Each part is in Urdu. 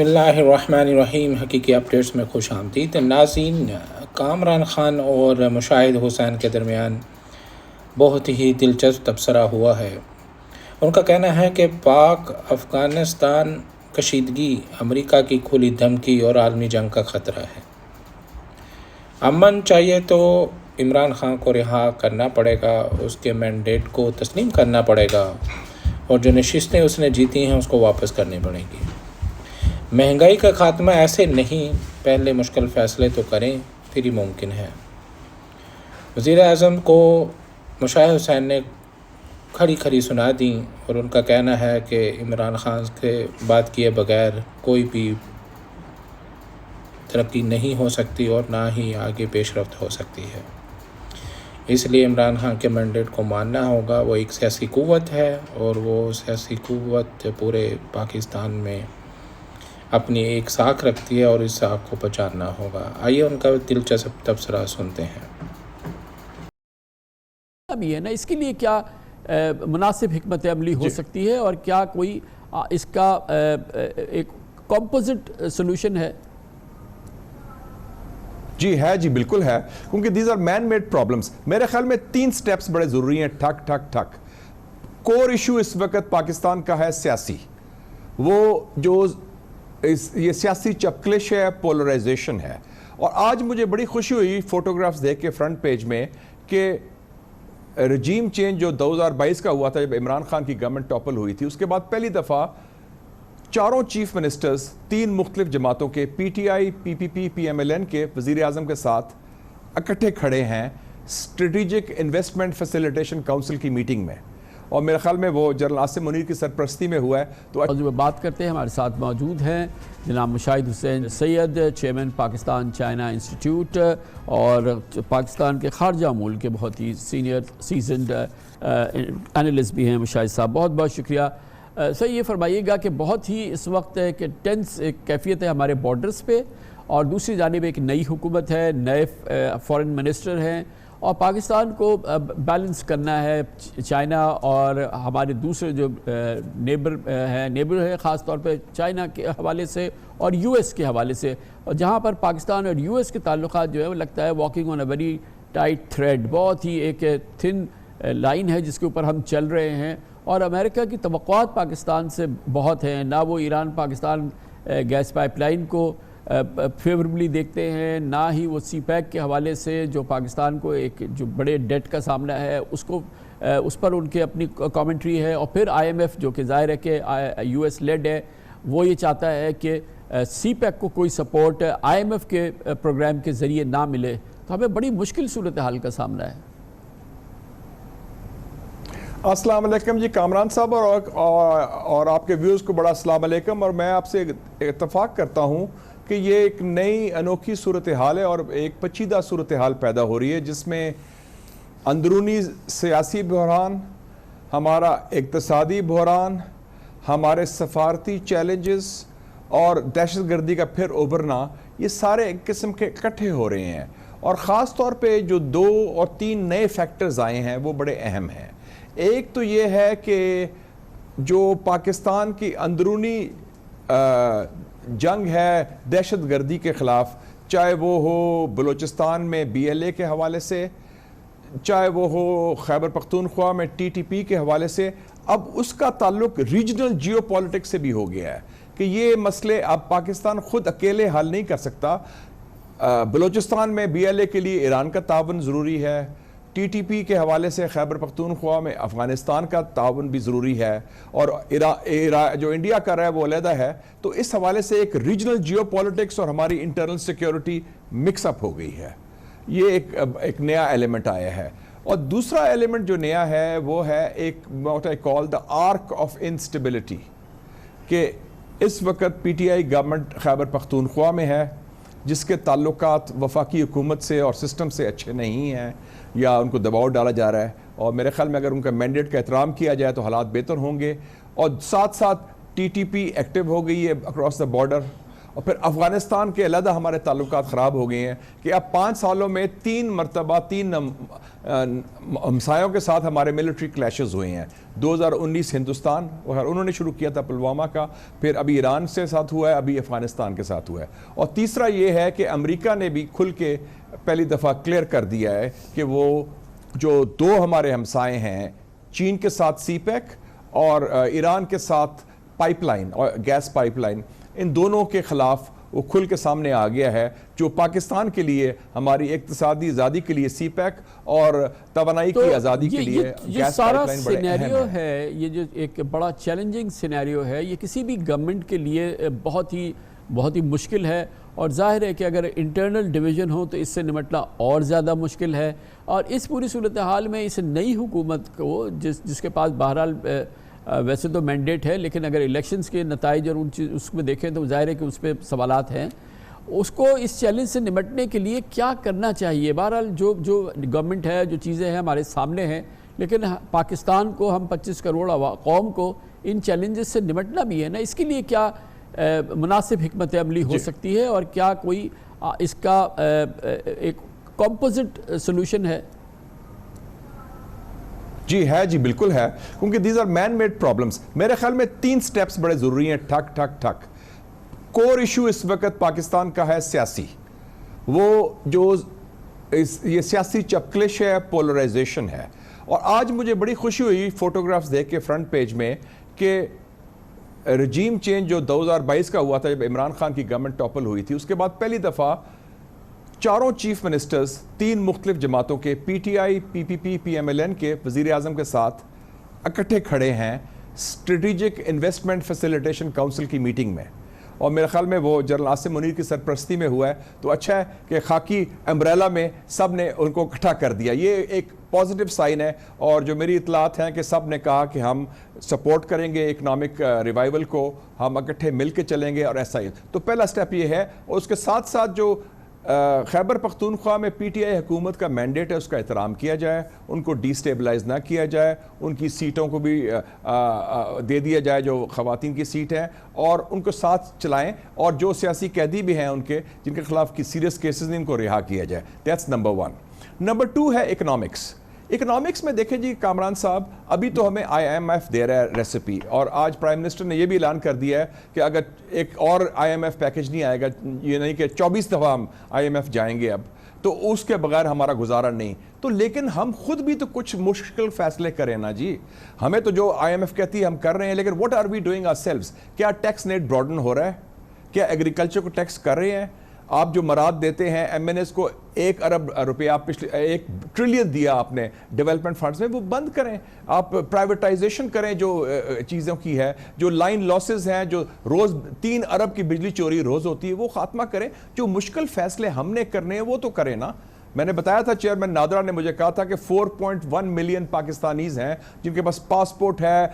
بسم اللہ الرحمن الرحیم۔ حقیقی اپڈیٹس میں خوش آمدید ناظرین۔ کامران خان اور مشاہد حسین کے درمیان بہت ہی دلچسپ تبصرہ ہوا ہے۔ ان کا کہنا ہے کہ پاک افغانستان کشیدگی امریکہ کی کھلی دھمکی اور عالمی جنگ کا خطرہ ہے۔ امن چاہیے تو عمران خان کو رہا کرنا پڑے گا، اس کے مینڈیٹ کو تسلیم کرنا پڑے گا، اور جو نشستیں اس نے جیتی ہیں اس کو واپس کرنی پڑیں گی۔ مہنگائی کا خاتمہ ایسے نہیں، پہلے مشکل فیصلے تو کریں پھر ہی ممکن ہے۔ وزیر اعظم کو مشاہد حسین نے کھڑی کھڑی سنا دیں، اور ان کا کہنا ہے کہ عمران خان کے بات کیے بغیر کوئی بھی ترقی نہیں ہو سکتی اور نہ ہی آگے پیش رفت ہو سکتی ہے۔ اس لیے عمران خان کے مینڈیٹ کو ماننا ہوگا۔ وہ ایک سیاسی قوت ہے اور وہ سیاسی قوت پورے پاکستان میں اپنی ایک ساکھ رکھتی ہے اور اس ساکھ کو پہچاننا ہوگا۔ آئیے ان کا دلچسپ تبصرہ سنتے ہیں۔ اب یہ ہے نا، اس کے لیے کیا مناسب حکمت عملی ہو سکتی ہے، اور کیا کوئی اس کا ایک کمپوزٹ سلوشن ہے؟ جی ہے، جی بالکل ہے، کیونکہ these are man made problems. میرے خیال میں 3 سٹیپس بڑے ضروری ہیں۔ ٹھک ٹھک ٹھک۔ کور ایشو اس وقت پاکستان کا ہے سیاسی، وہ جو یہ سیاسی چپکلش ہے، پولرائزیشن ہے۔ اور آج مجھے بڑی خوشی ہوئی فوٹوگرافز دیکھ کے فرنٹ پیج میں کہ رجیم چینج جو 2022 کا ہوا تھا، جب عمران خان کی گورنمنٹ ٹاپل ہوئی تھی، اس کے بعد پہلی دفعہ 4 چیف منسٹرز 3 مختلف جماعتوں کے، P T I, P P P, P M L N کے وزیر اعظم کے ساتھ اکٹھے کھڑے ہیں اسٹریٹجک انویسٹمنٹ فیسیلیٹیشن کونسل کی میٹنگ میں، اور میرے خیال میں وہ جنرل عاصم منیر کی سرپرستی میں ہوا ہے۔ تو جو بات کرتے ہیں، ہمارے ساتھ موجود ہیں جناب مشاہد حسین سید، چیئرمین پاکستان چائنا انسٹیٹیوٹ اور پاکستان کے خارجہ امور کے بہت ہی سینئر سیزنڈ انالسٹ بھی ہیں۔ مشاہد صاحب بہت بہت شکریہ۔ سر یہ فرمائیے گا کہ بہت ہی اس وقت کہ ٹینس ایک کیفیت ہے ہمارے بارڈرز پہ، اور دوسری جانب ایک نئی حکومت ہے، نئے فورن منسٹر ہیں، اور پاکستان کو بیلنس کرنا ہے چائنا اور ہمارے دوسرے جو نیبر ہے، خاص طور پہ چائنا کے حوالے سے اور یو ایس کے حوالے سے، اور جہاں پر پاکستان اور یو ایس کے تعلقات جو ہے وہ لگتا ہے walking on a very tight thread, بہت ہی ایک تھن لائن ہے جس کے اوپر ہم چل رہے ہیں، اور امریکہ کی توقعات پاکستان سے بہت ہیں۔ نہ وہ Iran Pakistan gas pipeline کو فیوربلی دیکھتے ہیں، نہ ہی وہ سی پیک کے حوالے سے جو پاکستان کو ایک جو بڑے ڈیٹ کا سامنا ہے اس پر ان کے اپنی کامنٹری ہے، اور پھر آئی ایم ایف جو کہ ظاہر ہے کہ یو ایس لیڈ ہے، وہ یہ چاہتا ہے کہ سی پیک کو کوئی سپورٹ آئی ایم ایف کے پروگرام کے ذریعے نہ ملے، تو ہمیں بڑی مشکل صورتحال کا سامنا ہے۔ السلام علیکم جی کامران صاحب، اور آپ کے ویوز کو بڑا السلام علیکم، اور میں آپ سے اتفاق کرتا ہوں کہ یہ ایک نئی انوکھی صورتحال ہے اور ایک پیچیدہ صورتحال پیدا ہو رہی ہے، جس میں اندرونی سیاسی بحران، ہمارا اقتصادی بحران، ہمارے سفارتی چیلنجز اور دہشت گردی کا پھر ابھرنا، یہ سارے ایک قسم کے اکٹھے ہو رہے ہیں، اور خاص طور پہ جو 2 اور 3 نئے فیکٹرز آئے ہیں وہ بڑے اہم ہیں۔ ایک تو یہ ہے کہ جو پاکستان کی اندرونی جنگ ہے دہشت گردی کے خلاف، چاہے وہ ہو بلوچستان میں بی ایل اے کے حوالے سے، چاہے وہ ہو خیبر پختونخوا میں ٹی ٹی پی کے حوالے سے، اب اس کا تعلق ریجنل جیو پالیٹکس سے بھی ہو گیا ہے کہ یہ مسئلے اب پاکستان خود اکیلے حل نہیں کر سکتا۔ بلوچستان میں بی ایل اے کے لیے ایران کا تعاون ضروری ہے، ٹی ٹی پی کے حوالے سے خیبر پختونخوا میں افغانستان کا تعاون بھی ضروری ہے، اور جو انڈیا کر رہا ہے وہ علیحدہ ہے۔ تو اس حوالے سے ایک ریجنل جیو پالیٹکس اور ہماری انٹرنل سیکیورٹی مکس اپ ہو گئی ہے۔ یہ ایک نیا ایلیمنٹ آیا ہے، اور دوسرا ایلیمنٹ جو نیا ہے وہ ہے ایک what I call the arc of instability، کہ اس وقت پی ٹی آئی گورنمنٹ خیبر پختونخوا میں ہے، جس کے تعلقات وفاقی حکومت سے اور سسٹم سے اچھے نہیں ہیں، یا ان کو دباؤ ڈالا جا رہا ہے، اور میرے خیال میں اگر ان کا مینڈیٹ کا احترام کیا جائے تو حالات بہتر ہوں گے۔ اور ساتھ ساتھ ٹی ٹی پی ایکٹیو ہو گئی ہے اکراس دا بارڈر، اور پھر افغانستان کے علیحدہ ہمارے تعلقات خراب ہو گئے ہیں کہ اب 5 سالوں میں 3 مرتبہ 3 ہمسایوں کے ساتھ ہمارے ملٹری کلیشز ہوئے ہیں. 2019 ہندوستان انہوں نے شروع کیا تھا پلوامہ کا, پھر ابھی ایران سے ساتھ ہوا ہے, ابھی افغانستان کے ساتھ ہوا ہے. اور تیسرا یہ ہے کہ امریکہ نے بھی کھل کے پہلی دفعہ کلیئر کر دیا ہے کہ وہ جو 2 ہمارے ہمسائے ہیں, چین کے ساتھ سی پیک اور ایران کے ساتھ پائپ لائن اور گیس پائپ لائن, ان دونوں کے خلاف وہ کھل کے سامنے آ گیا ہے, جو پاکستان کے لیے ہماری اقتصادی آزادی کے لیے سی پیک اور توانائی کی آزادی کے لیے گیس پائپ لائن بڑے اہم ہے. یہ جو ایک بڑا چیلنجنگ سینیریو ہے, یہ کسی بھی گورنمنٹ کے لیے بہت ہی مشکل ہے, اور ظاہر ہے کہ اگر انٹرنل ڈویژن ہو تو اس سے نمٹنا اور زیادہ مشکل ہے. اور اس پوری صورتحال میں اس نئی حکومت کو جس کے پاس بہرحال ویسے تو مینڈیٹ ہے, لیکن اگر الیکشنز کے نتائج اور اس میں دیکھیں تو ظاہر ہے کہ اس پہ سوالات ہیں, اس کو اس چیلنج سے نمٹنے کے لیے کیا کرنا چاہیے؟ بہرحال جو گورنمنٹ ہے, جو چیزیں ہیں ہمارے سامنے ہیں, لیکن پاکستان کو, ہم 25 کروڑ قوم کو ان چیلنجز سے نمٹنا بھی ہے نا. اس کے لیے کیا مناسب حکمت عملی ہو سکتی ہے, اور کیا کوئی اس کا ایک کمپوزٹ سلوشن ہے؟ جی ہے, جی بالکل ہے, کیونکہ these are man made problems. میرے خیال میں 3 سٹیپس بڑے ضروری ہیں. ٹھک ٹھک ٹھک. کور ایشو اس وقت پاکستان کا ہے سیاسی, وہ جو یہ سیاسی چپکلش ہے, پولرائزیشن ہے. اور آج مجھے بڑی خوشی ہوئی فوٹوگرافز دیکھ کے فرنٹ پیج میں کہ رجیم چینج جو 2022 کا ہوا تھا, جب عمران خان کی گورنمنٹ ٹاپل ہوئی تھی, اس کے بعد پہلی دفعہ 4 چیف منسٹرز 3 مختلف جماعتوں کے, P T I, P P P, P M L N کے وزیر اعظم کے ساتھ اکٹھے کھڑے ہیں اسٹریٹجک انویسٹمنٹ فیسیلیٹیشن کونسل کی میٹنگ میں. اور میرے خیال میں وہ جنرل عاصم منیر کی سرپرستی میں ہوا ہے, تو اچھا ہے کہ خاکی امبریلا میں سب نے ان کو اکٹھا کر دیا. یہ ایک پازیٹیو سائن ہے, اور جو میری اطلاعات ہیں کہ سب نے کہا کہ ہم سپورٹ کریں گے اکنامک ریوائول کو, ہم اکٹھے مل کے چلیں گے, اور ایسا ہی. تو پہلا سٹیپ یہ ہے, اور اس کے ساتھ ساتھ جو خیبر پختونخوا میں پی ٹی آئی حکومت کا مینڈیٹ ہے, اس کا احترام کیا جائے, ان کو ڈی سٹیبلائز نہ کیا جائے, ان کی سیٹوں کو بھی دے دیا جائے جو خواتین کی سیٹ ہیں, اور ان کو ساتھ چلائیں, اور جو سیاسی قیدی بھی ہیں ان کے جن کے خلاف کی سیریس کیسز ہیں, ان کو رہا کیا جائے. That's number 1. نمبر 2 ہے اکنامکس. اکنامکس میں دیکھیں جی کامران صاحب, ابھی تو ہمیں آئی ایم ایف دے رہا ہے ریسیپی, اور آج پرائم منسٹر نے یہ بھی اعلان کر دیا ہے کہ اگر ایک اور آئی ایم ایف پیکج نہیں آئے گا, یہ نہیں کہ 24 دفعہ ہم آئی ایم ایف جائیں گے اب, تو اس کے بغیر ہمارا گزارا نہیں. تو لیکن ہم خود بھی تو کچھ مشکل فیصلے کریں نا جی. ہمیں تو جو آئی ایم ایف کہتی ہے ہم کر رہے ہیں, لیکن what are we doing ourselves? کیا ٹیکس نیٹ براڈن ہو رہا ہے؟ کیا ایگریکلچر کو ٹیکس کر رہے ہیں؟ آپ جو مراد دیتے ہیں ایم این ایس کو 1 ارب روپیہ, آپ پچھلے 1 ٹریلین دیا آپ نے ڈیولپمنٹ فنڈز میں, وہ بند کریں. آپ پرائیویٹائزیشن کریں جو چیزوں کی ہے, جو لائن لاسز ہیں, جو روز 3 ارب کی بجلی چوری روز ہوتی ہے, وہ خاتمہ کریں. جو مشکل فیصلے ہم نے کرنے ہیں وہ تو کریں نا. میں نے بتایا تھا, چیئرمین نادرا نے مجھے کہا تھا کہ 4.1 ملین پاکستانیز ہیں جن کے پاس پاسپورٹ ہے,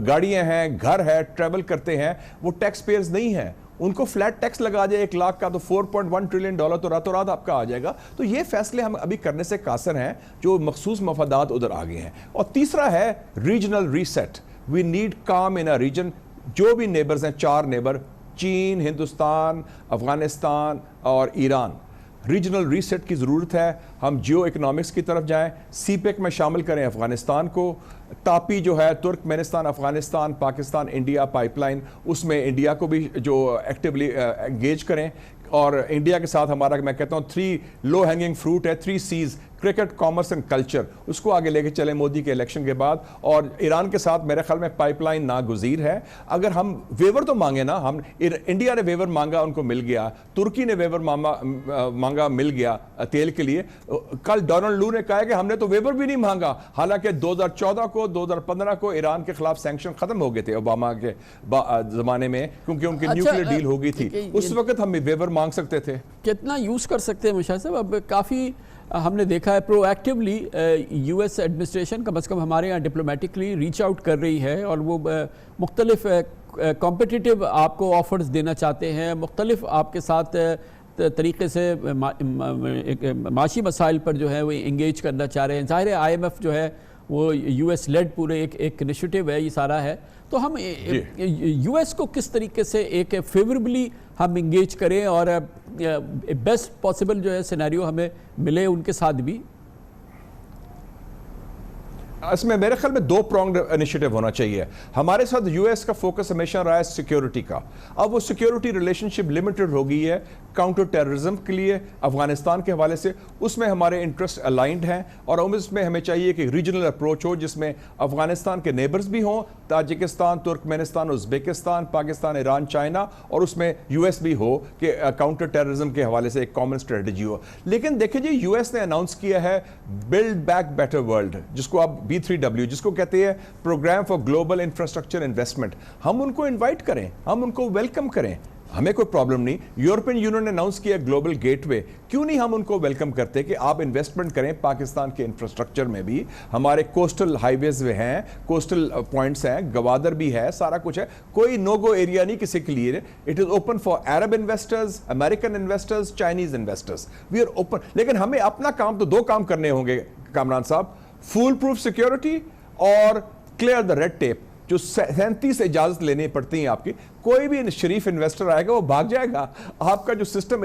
گاڑیاں ہیں, گھر ہے, ٹریول کرتے ہیں, وہ ٹیکس پیئرز نہیں ہیں. ان کو فلیٹ ٹیکس لگا جائے 1 لاکھ کا, تو 4.1 ٹریلین ڈالر تو راتوں رات آپ کا آ جائے گا. تو یہ فیصلے ہم ابھی کرنے سے قاصر ہیں, جو مخصوص مفادات ادھر آگے ہیں. اور تیسرا ہے regional reset. We need calm in a region. جو بھی نیبرز ہیں, 4 نیبر, چین, ہندوستان, افغانستان اور ایران, ریجنل ریسیٹ کی ضرورت ہے. ہم جیو اکنامکس کی طرف جائیں, سی پیک میں شامل کریں افغانستان کو, تاپی جو ہے Turkmenistan, Afghanistan, Pakistan, India pipeline, اس میں انڈیا کو بھی جو ایکٹیولی انگیج کریں. اور انڈیا کے ساتھ ہمارا, میں کہتا ہوں 3 لو ہینگنگ فروٹ ہے, 3 C's, cricket, commerce and culture, اس کو آگے لے کے چلیں مودی کے الیکشن کے بعد. اور ایران کے ساتھ میرے خیال میں پائپ لائن ناگزیر ہے. اگر ہم ویور تو مانگے نا, ہم انڈیا نے ویور مانگا, ان کو مل گیا, ترکی نے ویور مانگا, مل گیا تیل کے لیے. کل ڈونلڈ لو نے کہا ہے کہ ہم نے تو ویور بھی نہیں مانگا, حالانکہ 2014 کو 2015 کو ایران کے خلاف سینکشن ختم ہو گئے تھے اوباما کے زمانے میں, کیونکہ ان کی نیوکلیئر ڈیل ہو گئی تھی. اس وقت ہم ویور مانگ سکتے تھے. کتنا یوز کر سکتے ہیں مشاہد صاحب؟ اب کافی ہم نے دیکھا ہے پرو ایکٹیولی یو ایس ایڈمنسٹریشن کم از کم ہمارے یہاں ڈپلومیٹکلی ریچ آؤٹ کر رہی ہے, اور وہ مختلف کمپٹیٹیو آپ کو آفرز دینا چاہتے ہیں, مختلف آپ کے ساتھ طریقے سے معاشی مسائل پر جو ہے وہ انگیج کرنا چاہ رہے ہیں. ظاہر ہے آئی ایم ایف جو ہے وہ یو ایس لیڈ پورے ایک انیشیٹو ہے, یہ سارا ہے. تو ہم یو ایس کو کس طریقے سے ایک فیوریبلی ہم انگیج کریں اور بیسٹ پاسبل جو ہے سینیریو ہمیں ملے ان کے ساتھ بھی؟ اس میں میرے خیال میں دو پرونگڈ انیشیٹو ہونا چاہیے. ہمارے ساتھ یو ایس کا فوکس ہمیشہ رہا ہے سیکیورٹی کا. اب وہ سیکیورٹی ریلیشن شپ لمیٹڈ ہو گئی ہے کاؤنٹر ٹیررزم کے لیے افغانستان کے حوالے سے. اس میں ہمارے انٹرسٹ الائنڈ ہیں اور اس میں ہمیں چاہیے کہ ریجنل اپروچ ہو جس میں افغانستان کے نیبرز بھی ہوں, Tajikistan, ترکمنستان, Uzbekistan, Pakistan, Iran, China, اور اس میں یو ایس بھی ہو کہ کاؤنٹر ٹیررزم کے حوالے سے ایک کامن اسٹریٹجی ہو. لیکن دیکھیں جی, یو ایس نے اناؤنس کیا ہے بلڈ بیک بیٹر ورلڈ, جس کو آپ B3W جس کو کہتے ہیں programme for global infrastructure investment. ہم ان کو انوائٹ کریں, ہم ان کو ویلکم کریں, ہمیں کوئی پرابلم نہیں. یورپین یونین نے اناؤنس کیا گلوبل گیٹ وے, کیوں نہیں ہم ان کو ویلکم کرتے کہ آپ انویسٹمنٹ کریں پاکستان کے انفراسٹرکچر میں بھی. ہمارے کوسٹل ہائی ویز ہیں, کوسٹل پوائنٹس ہیں, گوادر بھی ہے, سارا کچھ ہے, کوئی نو گو ایریا نہیں کسی کے لیے. It is open for Arab investors, American investors, Chinese investors, we are open. لیکن ہمیں اپنا کام تو دو کام کرنے ہوں گے کامران صاحب, فول پروف سیکیورٹی اور کلیئر دا ریڈ ٹیپ. جو 37 اجازت لینی پڑتی ہیں آپ کی, کوئی بھی شریف انویسٹر آئے گا وہ بھاگ جائے گا. آپ کا جو سسٹم